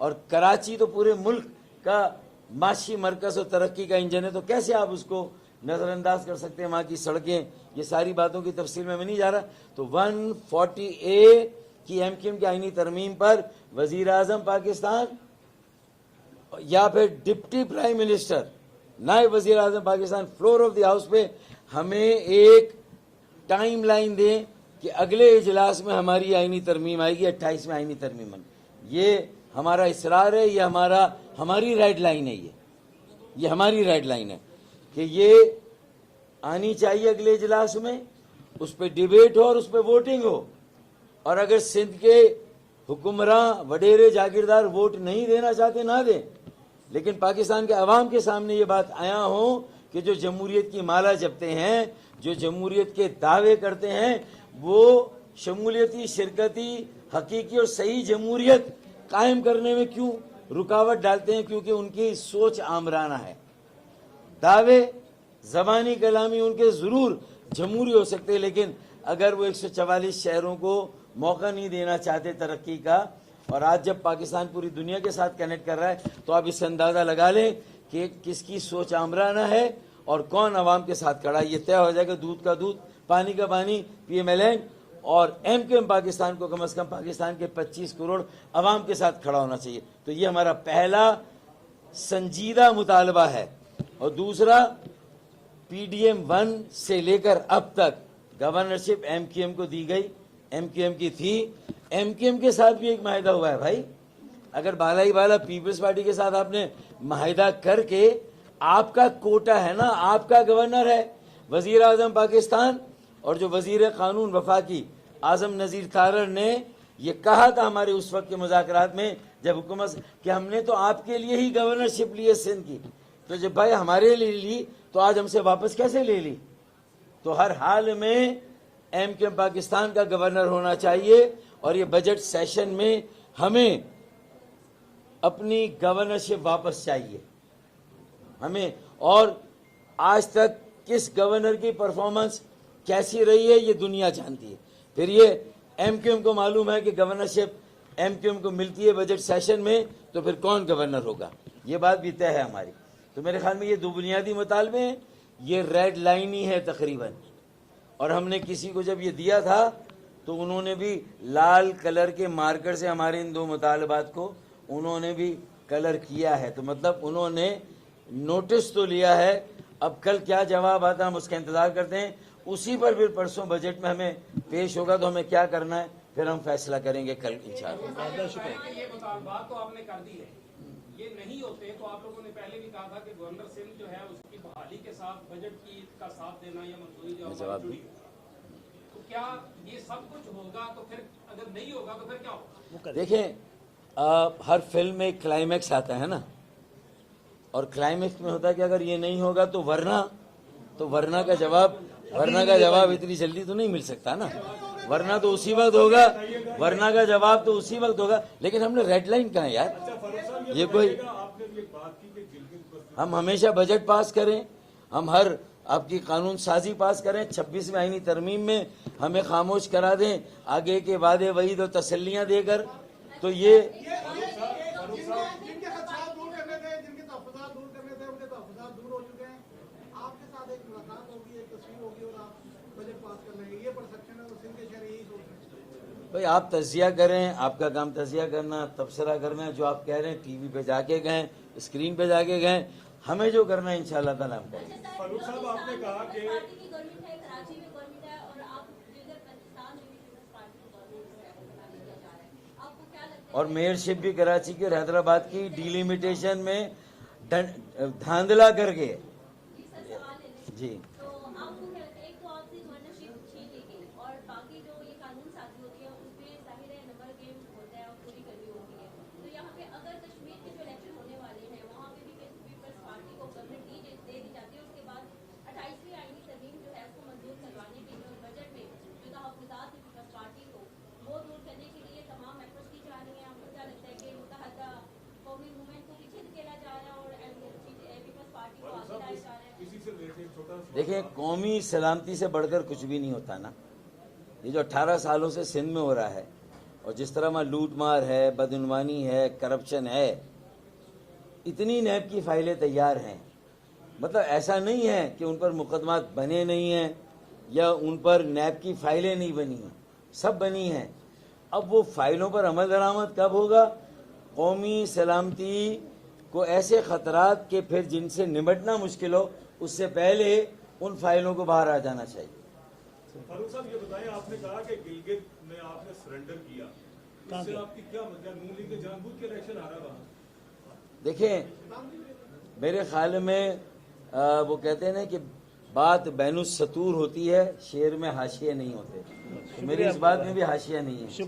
और कराची तो पूरे मुल्क का माशी मरकज और तरक्की का इंजन है, तो कैसे आप उसको नज़रअंदाज कर सकते हैं? वहाँ की सड़कें, ये सारी बातों की तफसील में मैं नहीं जा रहा। तो 140A की MQM की आईनी तरमीम पर वजीर आजम पाकिस्तान या फिर डिप्टी प्राइम मिनिस्टर, नायब वजीर आजम Pakistan floor of the house पे हमें एक टाइम लाइन दें कि अगले इजलास में हमारी आईनी तरमीम आएगी, 28 में आईनी तरमीम। ये हमारा इसरार है, ये हमारी रेड लाइन है, ये हमारी रेड लाइन है कि ये आनी चाहिए अगले इजलास में, उस पर डिबेट हो और उस पर वोटिंग हो। और अगर सिंध के हुक्मरान वडेरे जागीरदार वोट नहीं देना चाहते ना दें, लेकिन पाकिस्तान के अवाम के सामने ये बात आया हो कि जो जमहूरियत की माला जपते हैं, जो जमहूरियत के दावे करते हैं, वो शमूलियती, शिरकती, हकीकी और सही जमहूरियत कायम करने में क्यों रुकावट डालते हैं? क्योंकि उनकी सोच आमराना है। दावे ज़बानी कलामी उनके ज़रूर जमहूरी हो सकते हैं, लेकिन अगर वो 144 शहरों को मौका नहीं देना चाहते तरक्की का, और आज जब पाकिस्तान पूरी दुनिया के साथ कनेक्ट कर रहा है, तो आप इससे अंदाज़ा लगा लें कि किसकी सोच आमराना है और कौन अवाम के साथ खड़ा है। ये तय हो जाएगा, दूध का दूध, पानी का पानी, PMLN और MQM पाकिस्तान को कम से कम पाकिस्तान के 25 करोड़ अवाम के साथ खड़ा होना चाहिए। तो ये हमारा पहला संजीदा मुतालबा है। और दूसरा, PDM 1 से लेकर अब तक गवर्नरशिप MQM को दी गई, MQM की थी, MQM के साथ भी एक माहिदा हुआ है भाई। अगर बाला ही बाला पीपल्स पार्टी के साथ आपने माहिदा करके, आपका कोटा है ना, आपका गवर्नर है वजीर आजम पाकिस्तान, और जो वजीर कानून वफाकी आजम नज़ीर तारर ने ये कहा था हमारे उस वक्त के मुज़ाकरात में जब हुकूमत कि हमने तो आपके लिए ही गवर्नरशिप ली है सिंध की, तो जब भाई हमारे लिए ली तो आज हमसे वापस कैसे ले ली? तो हर हाल में MQM पाकिस्तान का गवर्नर होना चाहिए। और ये बजट सेशन में हमें अपनी गवर्नरशिप वापस चाहिए हमें। और आज तक किस गवर्नर की परफॉर्मेंस कैसी रही है ये दुनिया जानती है। फिर ये MQM को मालूम है कि गवर्नरशिप MQM को मिलती है बजट सेशन में, तो फिर कौन गवर्नर होगा, ये बात भी तय है हमारी। तो मेरे ख्याल में ये दो बुनियादी मुतालबे हैं, ये रेड लाइन ही है तकरीबन। और हमने किसी को जब ये दिया था तो उन्होंने भी लाल कलर के मार्कर से हमारे इन दो मुतालबात को उन्होंने भी कलर किया है। तो मतलब उन्होंने नोटिस तो लिया है। अब कल क्या जवाब आता है हम उसका इंतज़ार करते हैं, उसी पर फिर परसों बजट में हमें पेश होगा तो हमें क्या करना है फिर हम फैसला करेंगे कल इंशाअल्लाह। ये मुतालबात तो आपने कर दी है, ये नहीं होते तो आप लोगों ने पहले भी कहा था कि गवर्नर सिंध जो है उसकी बहाली के साथ बजट की का साथ देना या मंजूरी जो जवाब जुड़ी, तो क्या ये सब कुछ होगा? तो फिर अगर नहीं होगा तो फिर क्या होगा? देखें, हर फिल्म में एक क्लाइमैक्स आता है ना, और क्लाइमैक्स में होता है कि अगर ये नहीं होगा तो वरना का जवाब इतनी जल्दी तो नहीं मिल सकता ना, वरना तो उसी वक्त होगा, वरना का जवाब तो उसी वक्त होगा। लेकिन हमने रेड लाइन कहाँ है यार? ये कोई हम हमेशा बजट पास करें, हम हर आपकी कानून साजी पास करें, 26 में आईनी तरमीम में हमें खामोश करा दें आगे के वादे वईद और तसल्लियाँ देकर, तो ये भाई आप तजिया करें, आपका काम तजिया करना, तबसरा करना है। जो आप कह रहे हैं टीवी पे जाके गए, स्क्रीन पे जाके गए, हमें जो करना है इंशाअल्लाह ताला हम करेंगे। फारूक साहब आपने कहा कि और मेयरशिप भी कराची की और हैदराबाद की डिलिमिटेशन में धांधला करके जी। देखिए, कौमी सलामती से बढ़कर कुछ भी नहीं होता ना। ये जो 18 सालों से सिंध में हो रहा है, और जिस तरह वहाँ लूट मार है, बदउनवानी है, करप्शन है, इतनी नैब की फाइलें तैयार हैं। मतलब ऐसा नहीं है कि उन पर मुकदमात बने नहीं हैं या उन पर नैब की फाइलें नहीं बनी हैं, सब बनी हैं। अब वो फाइलों पर अमल दरामद कब होगा? कौमी सलामती को ऐसे खतरात के फिर जिनसे निपटना मुश्किल हो, उससे पहले उन फाइलों को बाहर आ जाना चाहिए। फारूक साहब ये बताएं, आपने कहा कि गिलगित में आपने सरेंडर किया, इससे आपकी क्या मतलब? नून लीग के जानबूझ के इलेक्शन आ रहा है? देखें, मेरे ख्याल में वो कहते हैं ना कि बात बैनुस सतूर होती है, शेर में हाशिए नहीं होते। तो मेरी इस बात में भी हाशिया नहीं है।